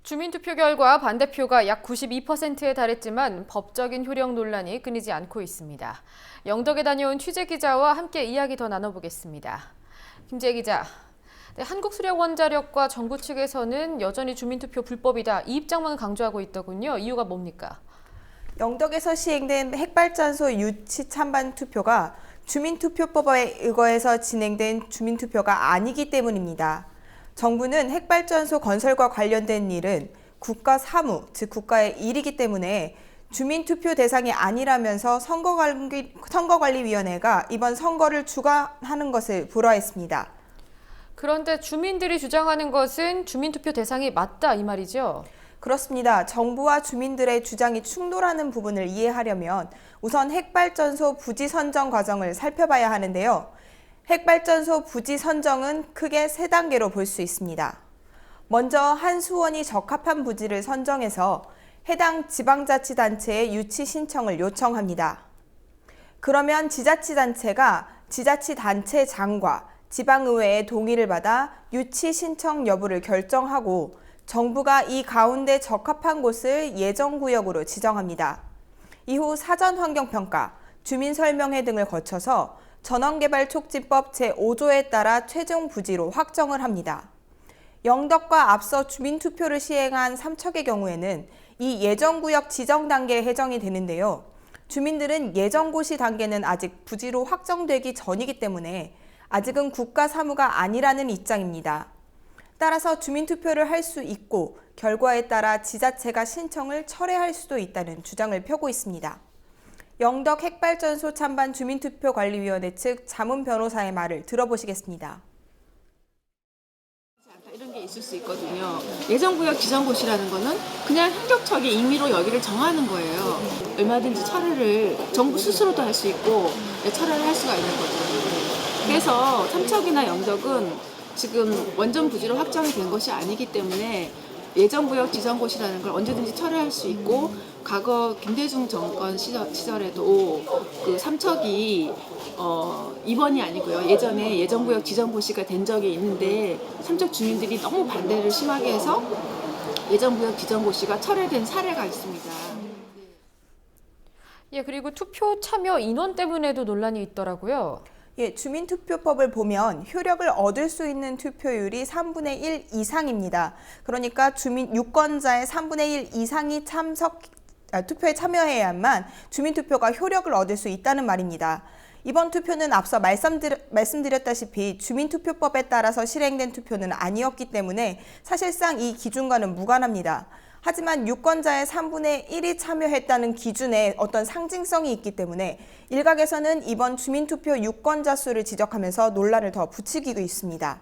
주민투표 결과 반대표가 약 92%에 달했지만 법적인 효력 논란이 끊이지 않고 있습니다. 영덕에 다녀온 취재기자와 함께 이야기 더 나눠보겠습니다. 김재 기자, 한국수력원자력과 정부 측에서는 여전히 주민투표 불법이다 이 입장만 강조하고 있더군요. 이유가 뭡니까? 영덕에서 시행된 핵발전소 유치 찬반 투표가 주민투표법에 의거해서 진행된 주민투표가 아니기 때문입니다. 정부는 핵발전소 건설과 관련된 일은 국가 사무, 즉 국가의 일이기 때문에 주민투표 대상이 아니라면서 선거관리위원회가 이번 선거를 주관하는 것을 불허했습니다. 그런데 주민들이 주장하는 것은 주민투표 대상이 맞다 이 말이죠? 그렇습니다. 정부와 주민들의 주장이 충돌하는 부분을 이해하려면 우선 핵발전소 부지 선정 과정을 살펴봐야 하는데요. 핵발전소 부지 선정은 크게 세 단계로 볼 수 있습니다. 먼저 한 수원이 적합한 부지를 선정해서 해당 지방자치단체에 유치 신청을 요청합니다. 그러면 지자치단체가 지자치단체장과 지방의회의 동의를 받아 유치 신청 여부를 결정하고 정부가 이 가운데 적합한 곳을 예정구역으로 지정합니다. 이후 사전환경평가, 주민설명회 등을 거쳐서 전원개발촉진법 제5조에 따라 최종 부지로 확정을 합니다. 영덕과 앞서 주민투표를 시행한 삼척의 경우에는 이 예정구역 지정 단계에 해정이 되는데요. 주민들은 예정고시 단계는 아직 부지로 확정되기 전이기 때문에 아직은 국가 사무가 아니라는 입장입니다. 따라서 주민투표를 할 수 있고 결과에 따라 지자체가 신청을 철회할 수도 있다는 주장을 펴고 있습니다. 영덕 핵발전소 찬반 주민투표관리위원회 측 자문 변호사의 말을 들어보시겠습니다. 이런 게 있을 수 있거든요. 예정구역 지정고시라는 거는 그냥 행정처의 임의로 여기를 정하는 거예요. 얼마든지 철회를 정부 스스로도 할 수 있고 철회를 할 수가 있는 거죠. 그래서 삼척이나 영덕은 지금 원전 부지로 확정이 된 것이 아니기 때문에 예정구역 지정고시라는 걸 언제든지 철회할 수 있고 과거 김대중 정권 시절에도 그 삼척이 이번이 아니고요. 예전에 예정구역 지정고시가 된 적이 있는데 삼척 주민들이 너무 반대를 심하게 해서 예정구역 지정고시가 철회된 사례가 있습니다. 예, 그리고 투표 참여 인원 때문에도 논란이 있더라고요. 예, 주민투표법을 보면 효력을 얻을 수 있는 투표율이 3분의 1 이상입니다. 그러니까 유권자의 3분의 1 이상이 투표에 참여해야만 주민투표가 효력을 얻을 수 있다는 말입니다. 이번 투표는 앞서 말씀드렸다시피 주민투표법에 따라서 실행된 투표는 아니었기 때문에 사실상 이 기준과는 무관합니다. 하지만 유권자의 3분의 1이 참여했다는 기준에 어떤 상징성이 있기 때문에 일각에서는 이번 주민투표 유권자 수를 지적하면서 논란을 더 부추기고 있습니다.